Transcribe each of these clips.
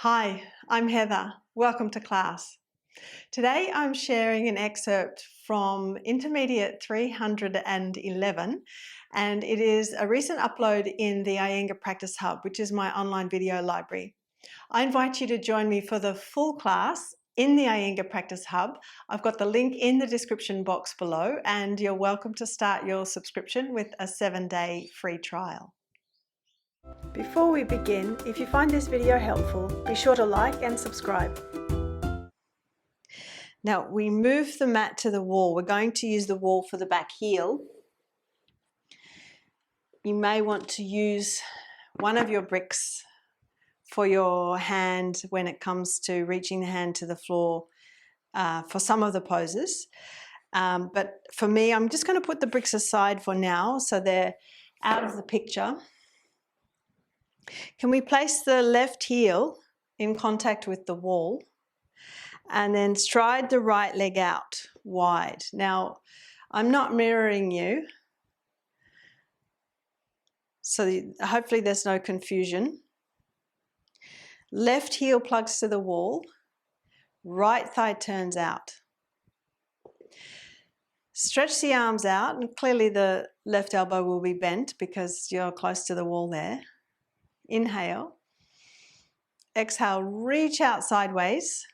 Hi, I'm Heather. Welcome to class. Today I'm sharing an excerpt from Intermediate 311 and it is a recent upload in the Iyengar Practice Hub, which is my online video library. I invite you to join me for the full class in the Iyengar Practice Hub. I've got the link in the description box below and you're welcome to start your subscription with a 7-day free trial. Before we begin, if you find this video helpful, be sure to like and subscribe. Now we move the mat to the wall. We're going to use the wall for the back heel. You may want to use one of your bricks for your hand when it comes to reaching the hand to the floor for some of the poses. But for me, I'm just going to put the bricks aside for now so they're out of the picture. Can we place the left heel in contact with the wall and then stride the right leg out wide? Now, I'm not mirroring you, so hopefully there's no confusion. Left heel plugs to the wall, right thigh turns out. Stretch the arms out, and clearly the left elbow will be bent because you're close to the wall there. Inhale. Exhale, reach out sideways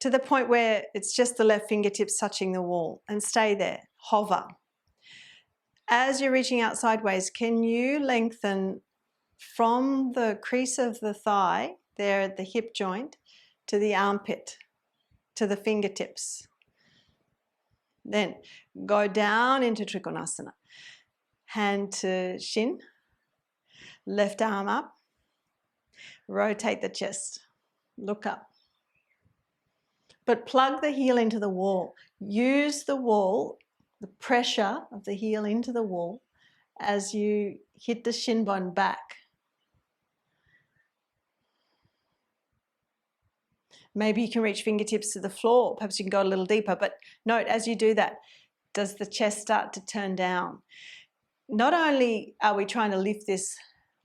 to the point where it's just the left fingertips touching the wall, and stay there, hover. As you're reaching out sideways, can you lengthen from the crease of the thigh, there at the hip joint, to the armpit, to the fingertips? Then go down into Trikonasana. Hand to shin, left arm up, rotate the chest, look up. But plug the heel into the wall. Use the wall, the pressure of the heel into the wall as you hit the shin bone back. Maybe you can reach fingertips to the floor. Perhaps you can go a little deeper, but note as you do that, does the chest start to turn down? Not only are we trying to lift this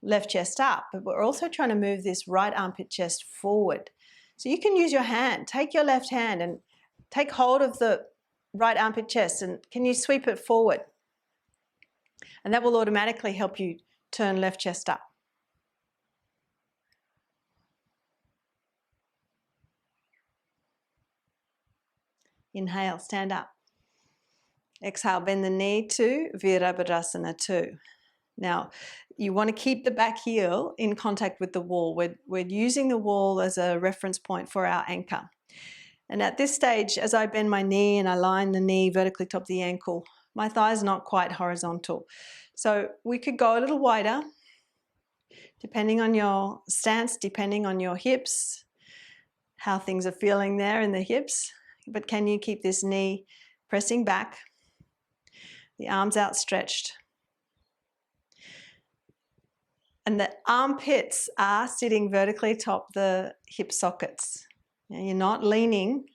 left chest up, but we're also trying to move this right armpit chest forward. So you can use your hand. Take your left hand and take hold of the right armpit chest, and can you sweep it forward? And that will automatically help you turn left chest up. Inhale, stand up. Exhale, bend the knee to Virabhadrasana 2. Now, you want to keep the back heel in contact with the wall. We're using the wall as a reference point for our anchor. And at this stage, as I bend my knee and I line the knee vertically top the ankle, my thigh is not quite horizontal. So we could go a little wider, depending on your stance, depending on your hips, how things are feeling there in the hips. But can you keep this knee pressing back, the arms outstretched? And the armpits are sitting vertically atop the hip sockets. Now you're not leaning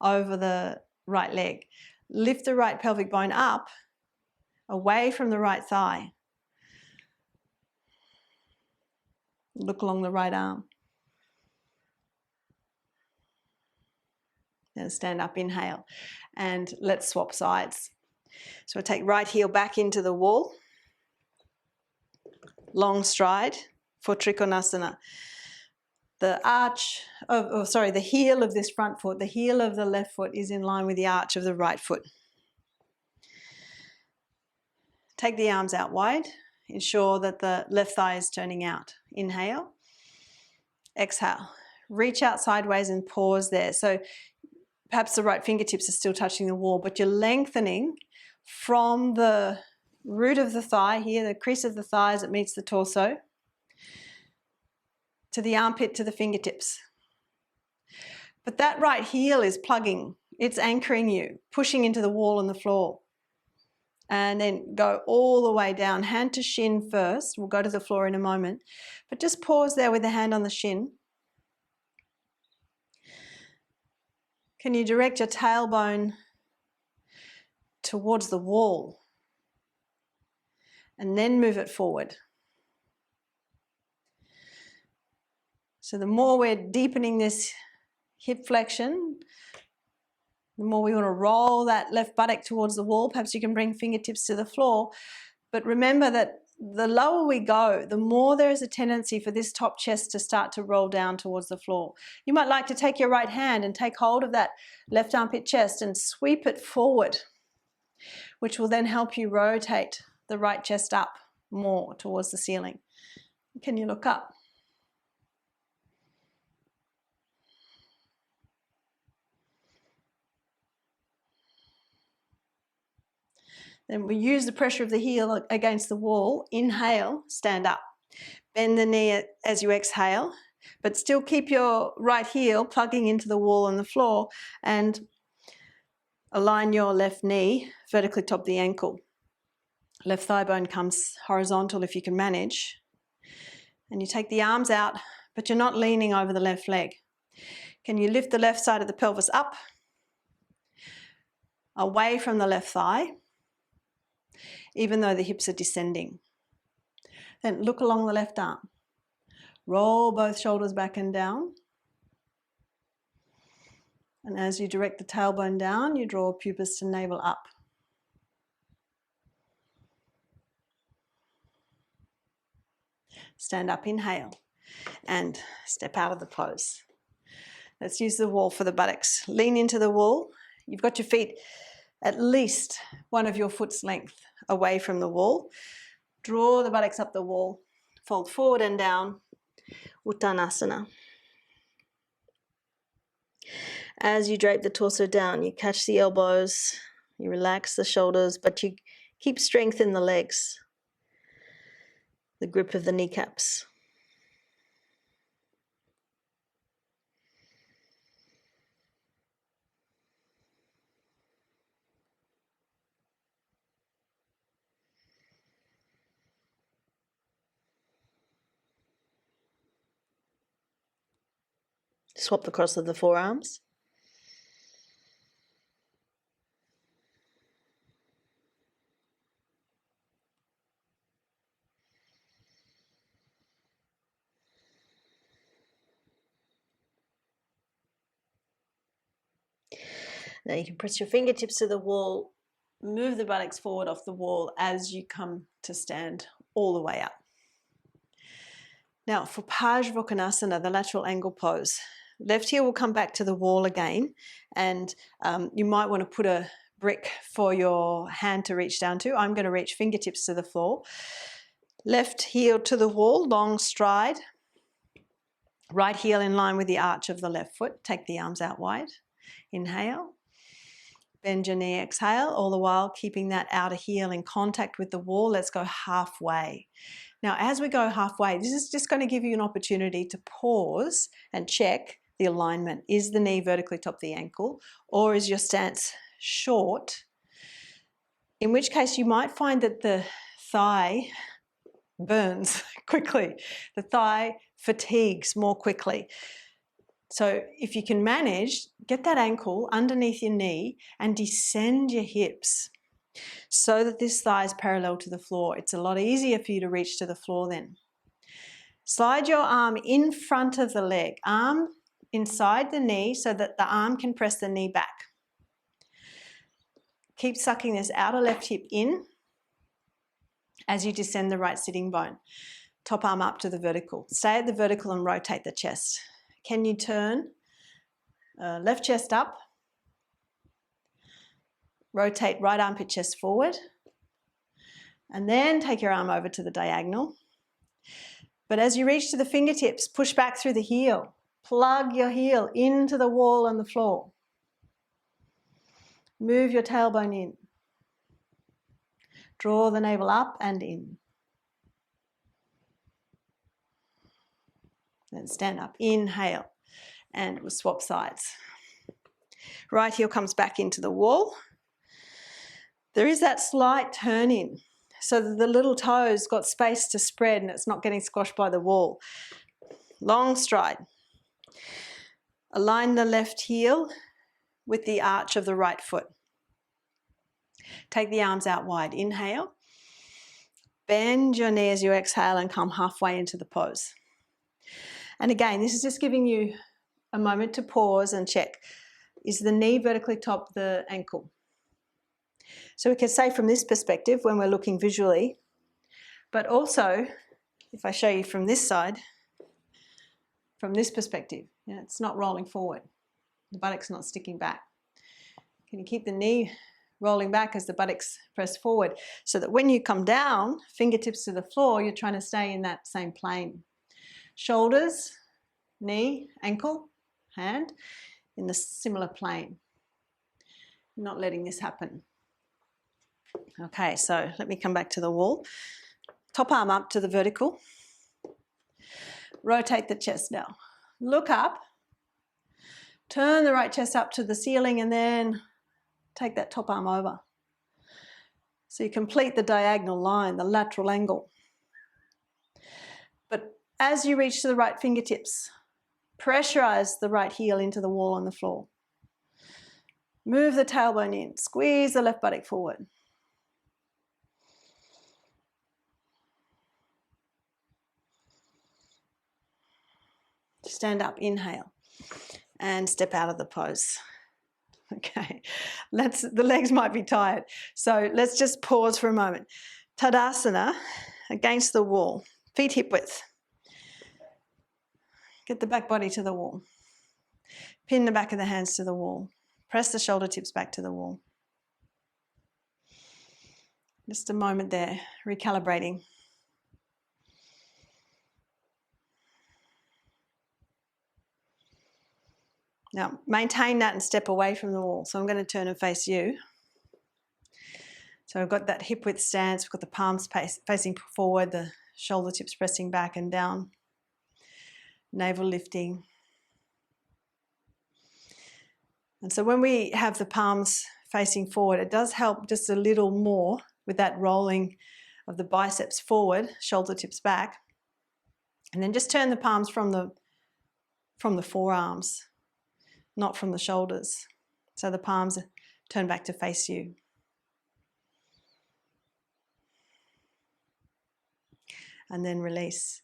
over the right leg. Lift the right pelvic bone up, away from the right thigh. Look along the right arm. Then stand up, inhale, and let's swap sides. So we'll take right heel back into the wall. Long stride for Trikonasana. The the heel of this front foot, the heel of the left foot is in line with the arch of the right foot. Take the arms out wide. Ensure that the left thigh is turning out. Inhale. Exhale. Reach out sideways and pause there. So perhaps the right fingertips are still touching the wall, but you're lengthening from the root of the thigh here, the crease of the thigh as it meets the torso, to the armpit, to the fingertips. But that right heel is plugging. It's anchoring you, pushing into the wall and the floor. And then go all the way down, hand to shin first. We'll go to the floor in a moment. But just pause there with the hand on the shin. Can you direct your tailbone towards the wall? And then move it forward. So the more we're deepening this hip flexion, the more we want to roll that left buttock towards the wall. Perhaps you can bring fingertips to the floor. But remember that the lower we go, the more there is a tendency for this top chest to start to roll down towards the floor. You might like to take your right hand and take hold of that left armpit chest and sweep it forward, which will then help you rotate the right chest up more towards the ceiling. Can you look up? Then we use the pressure of the heel against the wall. Inhale, stand up. Bend the knee as you exhale, but still keep your right heel plugging into the wall and the floor, and align your left knee vertically top the ankle. Left thigh bone comes horizontal if you can manage. And you take the arms out, but you're not leaning over the left leg. Can you lift the left side of the pelvis up, away from the left thigh, even though the hips are descending? Then look along the left arm. Roll both shoulders back and down. And as you direct the tailbone down, you draw pubis to navel up. Stand up, inhale, and step out of the pose. Let's use the wall for the buttocks. Lean into the wall. You've got your feet at least one of your foot's length away from the wall. Draw the buttocks up the wall. Fold forward and down. Uttanasana. As you drape the torso down, you catch the elbows, you relax the shoulders, but you keep strength in the legs, the grip of the kneecaps. Swap the cross of the forearms. Now you can press your fingertips to the wall, move the buttocks forward off the wall as you come to stand all the way up. Now for Parsvakonasana, the lateral angle pose, left heel will come back to the wall again, and you might want to put a brick for your hand to reach down to. I'm going to reach fingertips to the floor. Left heel to the wall, long stride. Right heel in line with the arch of the left foot. Take the arms out wide. Inhale. Bend your knee, exhale, all the while keeping that outer heel in contact with the wall. Let's go halfway. Now, as we go halfway, this is just going to give you an opportunity to pause and check the alignment. Is the knee vertically top the ankle, or is your stance short? In which case you might find that the thigh burns quickly. The thigh fatigues more quickly. So if you can manage, get that ankle underneath your knee and descend your hips so that this thigh is parallel to the floor. It's a lot easier for you to reach to the floor then. Slide your arm in front of the leg, arm inside the knee so that the arm can press the knee back. Keep sucking this outer left hip in as you descend the right sitting bone. Top arm up to the vertical. Stay at the vertical and rotate the chest. Can you turn left chest up, rotate right armpit chest forward, and then take your arm over to the diagonal. But as you reach to the fingertips, push back through the heel. Plug your heel into the wall and the floor. Move your tailbone in. Draw the navel up and in. Then stand up, inhale, and we'll swap sides. Right heel comes back into the wall. There is that slight turn in so that the little toes got space to spread and it's not getting squashed by the wall. Long stride. Align the left heel with the arch of the right foot. Take the arms out wide. Inhale. Bend your knee as you exhale and come halfway into the pose. And again, this is just giving you a moment to pause and check. Is the knee vertically top the ankle? So we can say from this perspective when we're looking visually, but also if I show you from this side, from this perspective, it's not rolling forward. The buttock's not sticking back. Can you keep the knee rolling back as the buttocks press forward so that when you come down, fingertips to the floor, you're trying to stay in that same plane. Shoulders, knee, ankle, hand in the similar plane. Not letting this happen. Okay, so let me come back to the wall. Top arm up to the vertical. Rotate the chest now. Look up. Turn the right chest up to the ceiling and then take that top arm over. So you complete the diagonal line, the lateral angle. But as you reach to the right fingertips, pressurize the right heel into the wall on the floor. Move the tailbone in, squeeze the left buttock forward. Stand up, inhale, and step out of the pose. Okay, the legs might be tired, so let's just pause for a moment. Tadasana, against the wall, feet hip width. Get the back body to the wall. Pin the back of the hands to the wall. Press the shoulder tips back to the wall. Just a moment there, recalibrating. Now, maintain that and step away from the wall. So I'm going to turn and face you. So I've got that hip width stance, we've got the palms facing forward, the shoulder tips pressing back and down, navel lifting. And so when we have the palms facing forward, it does help just a little more with that rolling of the biceps forward, shoulder tips back. And then just turn the palms from the forearms, not from the shoulders. So the palms turn back to face you. And then release.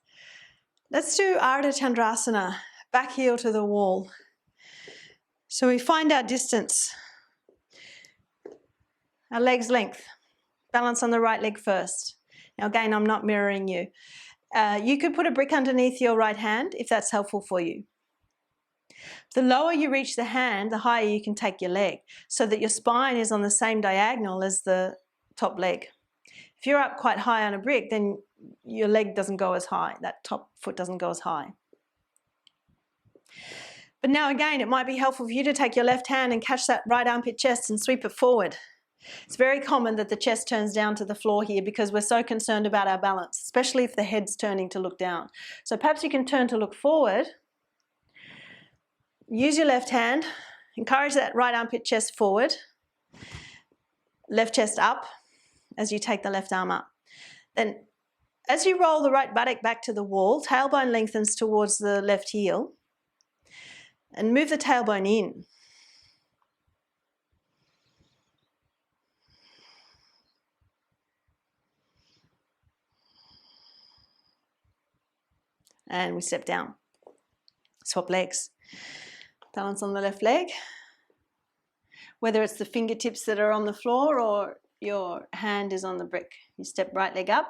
Let's do Ardha Chandrasana, back heel to the wall. So we find our distance, our leg's length. Balance on the right leg first. Now again, I'm not mirroring you. You could put a brick underneath your right hand if that's helpful for you. The lower you reach the hand, the higher you can take your leg so that your spine is on the same diagonal as the top leg. If you're up quite high on a brick, then your leg doesn't go as high, that top foot doesn't go as high. But now again, it might be helpful for you to take your left hand and catch that right armpit chest and sweep it forward. It's very common that the chest turns down to the floor here because we're so concerned about our balance, especially if the head's turning to look down. So perhaps you can turn to look forward. Use your left hand, encourage that right armpit chest forward, left chest up as you take the left arm up. Then as you roll the right buttock back to the wall, tailbone lengthens towards the left heel and move the tailbone in. And we step down. Swap legs. Balance on the left leg. Whether it's the fingertips that are on the floor or your hand is on the brick. You step right leg up.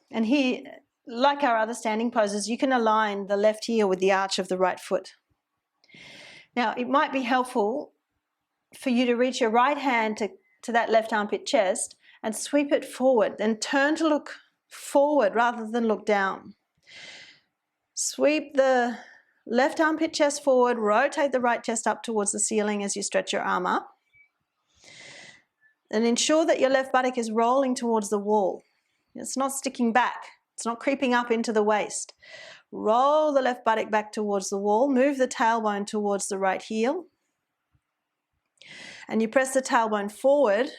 And here, like our other standing poses, you can align the left heel with the arch of the right foot. Now, it might be helpful for you to reach your right hand to that left armpit chest and sweep it forward and turn to look forward rather than look down. Sweep the left armpit chest forward, rotate the right chest up towards the ceiling as you stretch your arm up. And ensure that your left buttock is rolling towards the wall. It's not sticking back. It's not creeping up into the waist. Roll the left buttock back towards the wall. Move the tailbone towards the right heel. And you press the tailbone forward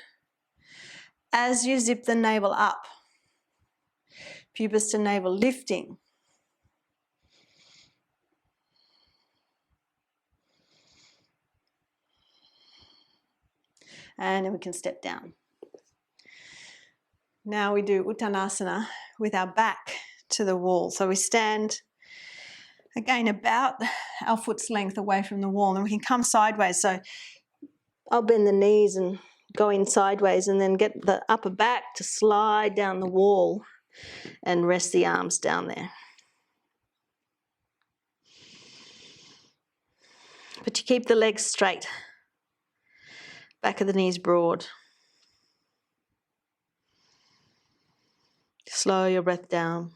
as you zip the navel up. Pubis to navel lifting. And then we can step down. Now we do Uttanasana with our back to the wall. So we stand again about our foot's length away from the wall, and we can come sideways. So I'll bend the knees and go in sideways and then get the upper back to slide down the wall and rest the arms down there. But you keep the legs straight, back of the knees broad. Slow your breath down.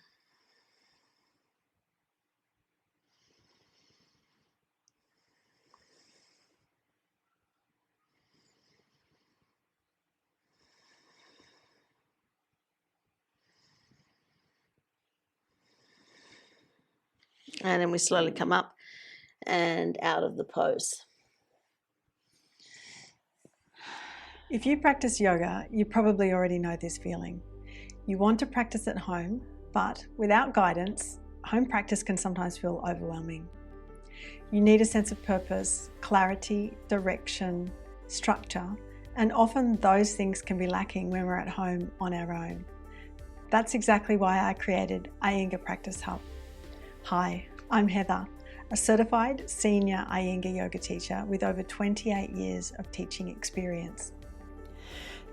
And then we slowly come up and out of the pose. If you practice yoga, you probably already know this feeling. You want to practice at home, but without guidance, home practice can sometimes feel overwhelming. You need a sense of purpose, clarity, direction, structure, and often those things can be lacking when we're at home on our own. That's exactly why I created Iyengar Practice Hub. Hi, I'm Heather, a certified senior Iyengar yoga teacher with over 28 years of teaching experience.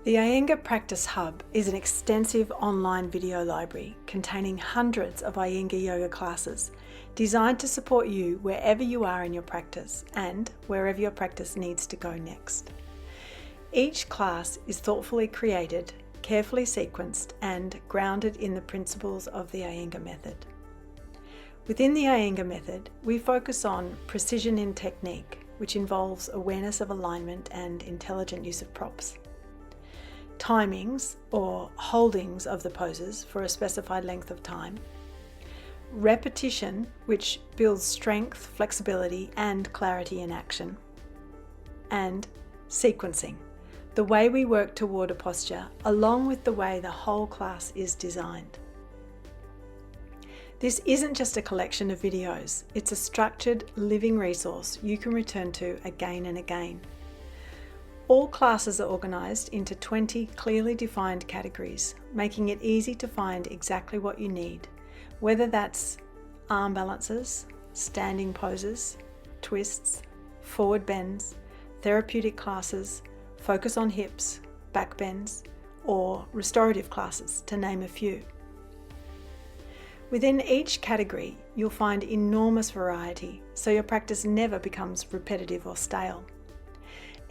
The Iyengar Practice Hub is an extensive online video library containing hundreds of Iyengar yoga classes designed to support you wherever you are in your practice and wherever your practice needs to go next. Each class is thoughtfully created, carefully sequenced, and grounded in the principles of the Iyengar method. Within the Iyengar method, we focus on precision in technique, which involves awareness of alignment and intelligent use of props. Timings or holdings of the poses for a specified length of time. Repetition, which builds strength, flexibility, and clarity in action. And sequencing, the way we work toward a posture, along with the way the whole class is designed. This isn't just a collection of videos, it's a structured, living resource you can return to again and again. All classes are organised into 20 clearly defined categories, making it easy to find exactly what you need, whether that's arm balances, standing poses, twists, forward bends, therapeutic classes, focus on hips, back bends, or restorative classes, to name a few. Within each category, you'll find enormous variety, so your practice never becomes repetitive or stale.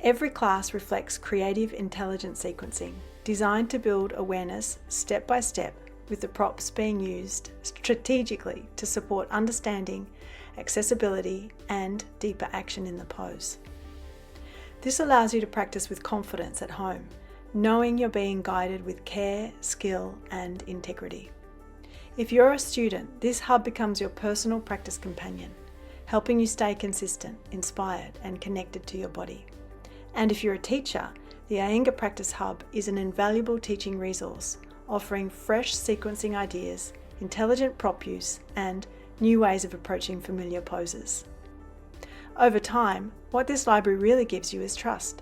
Every class reflects creative, intelligent sequencing, designed to build awareness step by step, with the props being used strategically to support understanding, accessibility, and deeper action in the pose. This allows you to practice with confidence at home, knowing you're being guided with care, skill, and integrity. If you're a student, this hub becomes your personal practice companion, helping you stay consistent, inspired, and connected to your body. And if you're a teacher, the Iyengar Practice Hub is an invaluable teaching resource, offering fresh sequencing ideas, intelligent prop use, and new ways of approaching familiar poses. Over time, what this library really gives you is trust.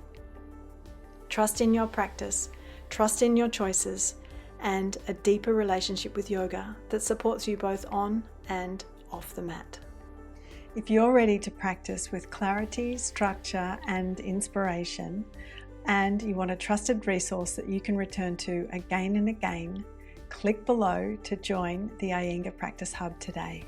Trust in your practice, trust in your choices, and a deeper relationship with yoga that supports you both on and off the mat. If you're ready to practice with clarity, structure, and inspiration, and you want a trusted resource that you can return to again and again, click below to join the Iyengar Practice Hub today.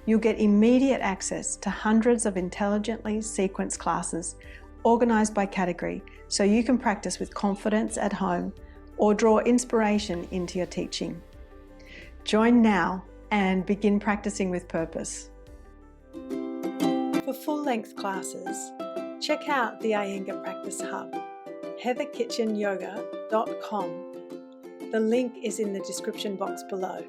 You'll get immediate access to hundreds of intelligently sequenced classes organised by category, so you can practice with confidence at home or draw inspiration into your teaching. Join now and begin practicing with purpose. For full-length classes, check out the Iyengar Practice Hub, heatherkitchenyoga.com. The link is in the description box below.